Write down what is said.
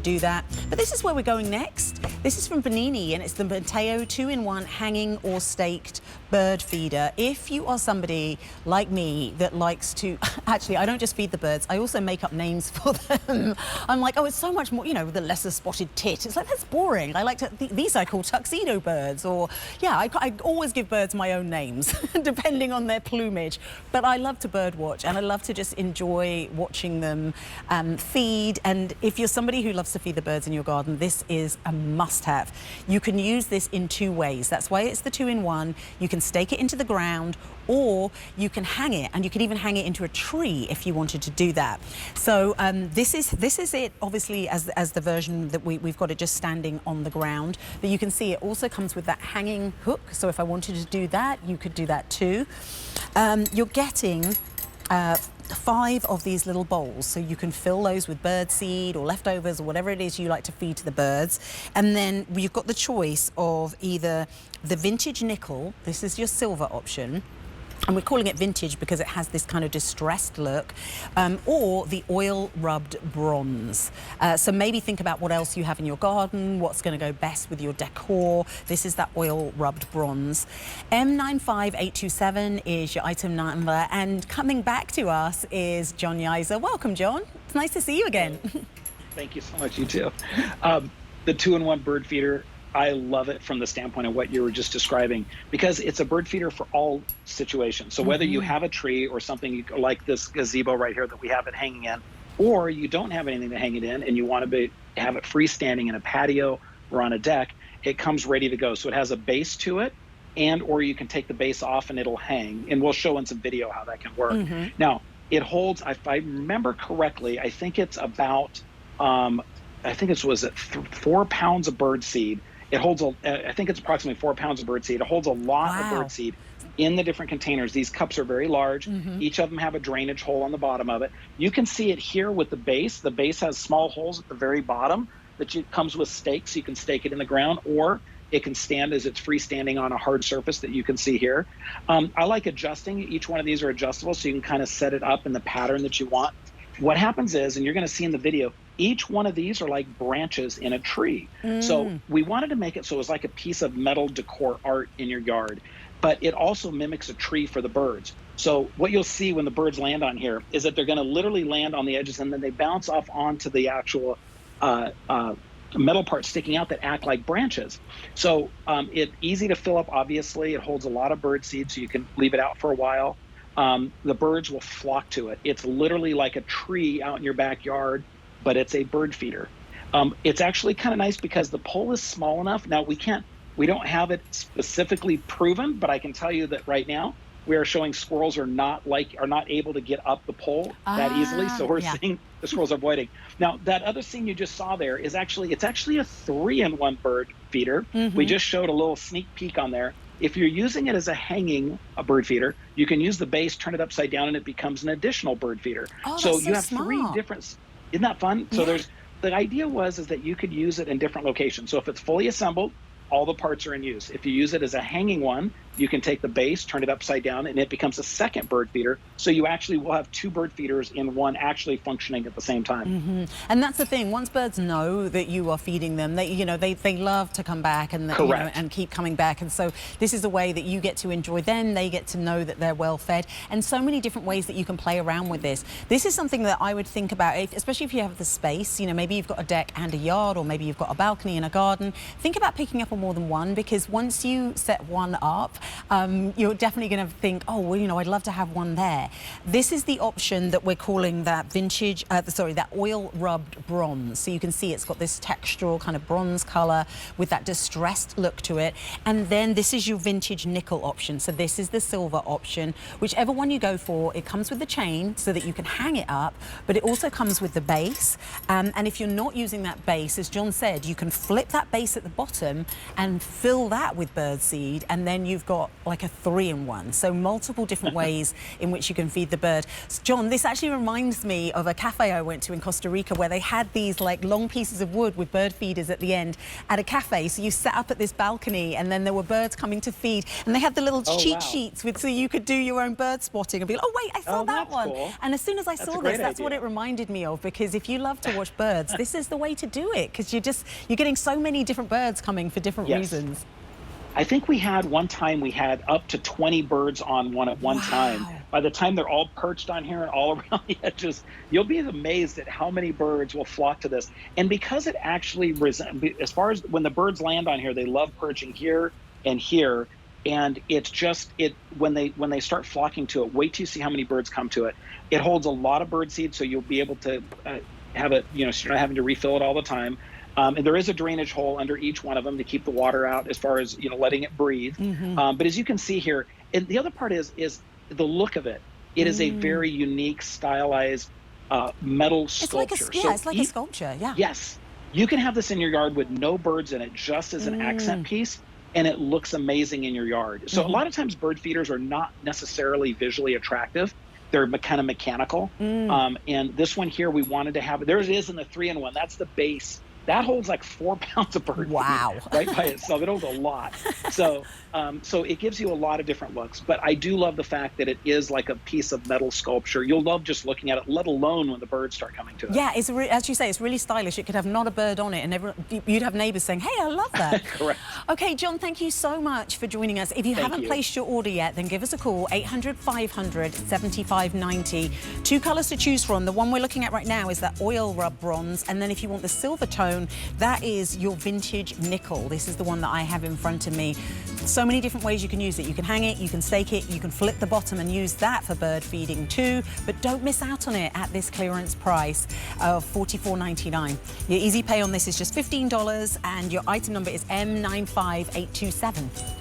do that. But this is where we're going next. This is from Bernini, and it's the Matteo 2-in-1 hanging or staked bird feeder. If you are somebody like me that likes to, actually, I don't just feed the birds, I also make up names for them. I'm like, oh, it's so much more, you know, the lesser spotted tit. It's like, that's boring. I like to, these I call tuxedo birds, or, yeah, I always give birds my own names, depending on their plumage. But I love to bird watch, and I love to just enjoy watching them feed. And if you're somebody who loves to feed the birds in your garden, this is a must-have. You can use this in two ways. That's why it's the 2-in-1. You can stake it into the ground, or you can hang it, and you can even hang it into a tree if you wanted to do that. So this is it, obviously, as the version that we've got it just standing on the ground. But you can see it also comes with that hanging hook. So if I wanted to do that, you could do that too. You're getting 5 of these little bowls, so you can fill those with bird seed or leftovers or whatever it is you like to feed to the birds. And then you've got the choice of either the vintage nickel, this is your silver option, and we're calling it vintage because it has this kind of distressed look, or the oil rubbed bronze. So maybe think about what else you have in your garden, what's going to go best with your decor. This is that oil rubbed bronze. M95827 is your item number, and coming back to us is John Yiser. Welcome, John. It's nice to see you again. Thank you so much, you too. The 2-in-1 bird feeder, I love it from the standpoint of what you were just describing, because it's a bird feeder for all situations. So whether you have a tree or something like this gazebo right here that we have it hanging in, or you don't have anything to hang it in and you want to have it freestanding in a patio or on a deck, it comes ready to go. So it has a base to it, and or you can take the base off and it'll hang. And we'll show in some video how that can work. Now, it holds, if I remember correctly, I think it's about, I think it was 4 pounds of bird seed. It holds, I think it's approximately 4 pounds of birdseed. It holds a lot of birdseed in the different containers. These cups are very large. Each of them have a drainage hole on the bottom of it. You can see it here with the base. The base has small holes at the very bottom that comes with stakes. You can stake it in the ground, or it can stand as it's freestanding on a hard surface that you can see here. I like adjusting. Each one of these are adjustable, so you can kind of set it up in the pattern that you want. What happens is, and you're going to see in the video, each one of these are like branches in a tree. So we wanted to make it so it was like a piece of metal decor art in your yard, but it also mimics a tree for the birds. So what you'll see when the birds land on here is that they're going to literally land on the edges, and then they bounce off onto the actual metal parts sticking out that act like branches. So it's easy to fill up, obviously. It holds a lot of bird seed, so you can leave it out for a while. The birds will flock to it. It's literally like a tree out in your backyard, but it's a bird feeder. It's actually kind of nice because the pole is small enough. Now we don't have it specifically proven, but I can tell you that right now we are showing squirrels are not able to get up the pole that easily. So we're seeing the squirrels are avoiding. Now that other scene you just saw there is actually a 3-in-1 bird feeder. We just showed a little sneak peek on there. If you're using it as a hanging bird feeder, you can use the base, turn it upside down, and it becomes an additional bird feeder. So you have smart. 3 different. Isn't that fun? So the idea is that you could use it in different locations. So if it's fully assembled, all the parts are in use. If you use it as a hanging one, you can take the base, turn it upside down, and it becomes a second bird feeder. So you actually will have 2 bird feeders in one actually functioning at the same time. And that's the thing. Once birds know that you are feeding them, they love to come back and and keep coming back. And so this is a way that you get to enjoy them. They get to know that they're well fed, and so many different ways that you can play around with this. This is something that I would think about, especially if you have the space. Maybe you've got a deck and a yard, or maybe you've got a balcony and a garden. Think about picking up on more than one, because once you set one up, you're definitely going to think, oh, well, I'd love to have one there. This is the option that we're calling that vintage, that oil rubbed bronze. So you can see it's got this textural kind of bronze color with that distressed look to it. And then this is your vintage nickel option. So this is the silver option. Whichever one you go for, it comes with the chain so that you can hang it up, but it also comes with the base. And if you're not using that base, as John said, you can flip that base at the bottom and fill that with bird seed, and then you've got like a 3-in-1. So multiple different ways in which you can feed the bird. John, this actually reminds me of a cafe I went to in Costa Rica where they had these like long pieces of wood with bird feeders at the end at a cafe. So you sat up at this balcony and then there were birds coming to feed, and they had the little cheat sheets with, so you could do your own bird spotting and be like, oh wait, I saw that one. Cool. And as soon as I saw this, that's what it reminded me of, because if you love to watch birds, this is the way to do it, because you're getting so many different birds coming for different reasons. I think we had one time we had up to 20 birds on one at one time. By the time they're all perched on here and all around the edges, you'll be amazed at how many birds will flock to this. And because it actually, as far as when the birds land on here, they love perching here and here. And it's just, when they start flocking to it, wait till you see how many birds come to it. It holds a lot of bird seed, so you'll be able to have it, so you're not having to refill it all the time. And there is a drainage hole under each one of them to keep the water out, as far as letting it breathe. But as you can see here, and the other part is the look of it. It is a very unique, stylized metal sculpture. It's like a sculpture. Yeah. Yes, you can have this in your yard with no birds in it, just as an accent piece, and it looks amazing in your yard. So a lot of times bird feeders are not necessarily visually attractive. They're kind of mechanical. And this one here, we wanted to have, there it is in the 3-in-1. That's the base. That holds like 4 pounds of bird feed right by itself. It holds a lot. So so it gives you a lot of different looks. But I do love the fact that it is like a piece of metal sculpture. You'll love just looking at it, let alone when the birds start coming to it. Yeah, it's as you say, it's really stylish. It could have not a bird on it, and you'd have neighbours saying, hey, I love that. Correct. Okay, John, thank you so much for joining us. If you haven't placed your order yet, then give us a call, 800-500-7590. 2 colours to choose from. The one we're looking at right now is that oil rub bronze, and then if you want the silver tone, that is your vintage nickel. This is the one that I have in front of me. So many different ways you can use it. You can hang it, you can stake it, you can flip the bottom and use that for bird feeding too. But don't miss out on it at this clearance price of $44.99. Your easy pay on this is just $15, and your item number is M95827.